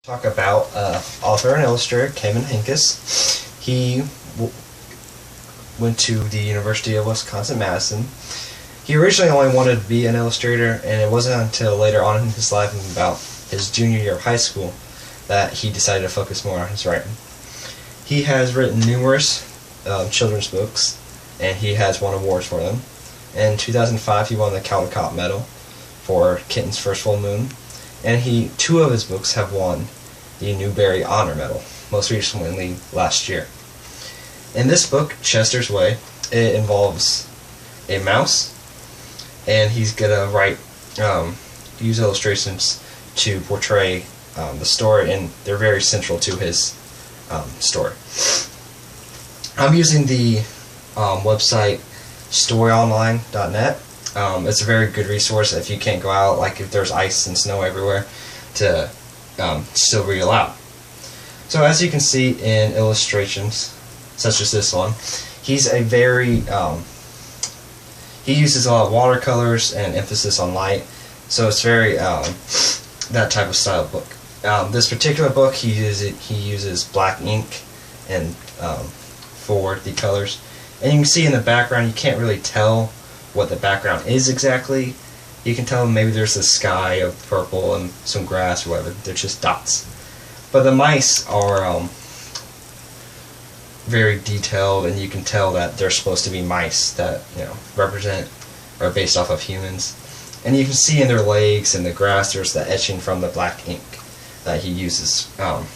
Talk about author and illustrator Kevin Henkes. He went to the University of Wisconsin-Madison. He originally only wanted to be an illustrator, and it wasn't until later on in his life, in about his junior year of high school, that he decided to focus more on his writing. He has written numerous children's books, and he has won awards for them. In 2005, he won the Caldecott Medal for Kitten's First Full Moon, and two of his books have won the Newbery Honor Medal, most recently last year. In this book, Chester's Way, it involves a mouse, and he's gonna use illustrations to portray the story, and they're very central to his story. I'm using the website storyonline.net. It's a very good resource if you can't go out, like if there's ice and snow everywhere, to still read aloud. So as you can see in illustrations, such as this one, he's a very, he uses a lot of watercolors and emphasis on light, so it's very that type of style book. This particular book, he uses black ink and for the colors, and you can see in the background, you can't really tell what the background is exactly. You can tell maybe there's the sky of purple and some grass or whatever. They're just dots. But the mice are very detailed, and you can tell that they're supposed to be mice that represent or are based off of humans. And you can see in their legs and the grass there's the etching from the black ink that he uses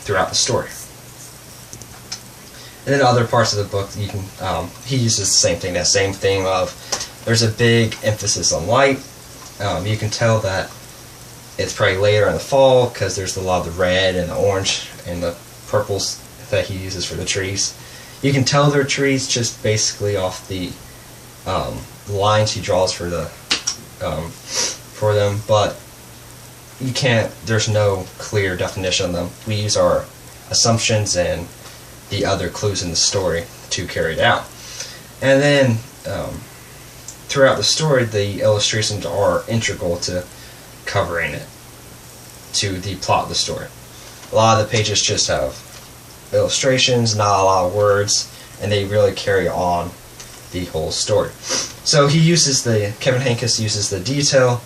throughout the story. And then other parts of the book, you can he uses the same thing. That same thing of there's a big emphasis on light. You can tell that it's probably later in the fall because there's a lot of the red and the orange and the purples that he uses for the trees. You can tell they're trees just basically off the lines he draws for them, but you can't. There's no clear definition of them. We use our assumptions and the other clues in the story to carry it out. And then throughout the story, the illustrations are integral to covering it, to the plot of the story. A lot of the pages just have illustrations, not a lot of words, and they really carry on the whole story. So Kevin Henkes uses the detail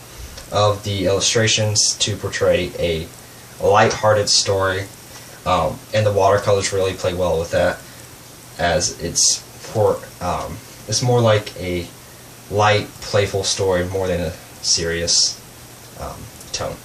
of the illustrations to portray a light-hearted story, and the watercolors really play well with that, as it's more like a light, playful story more than a serious tone.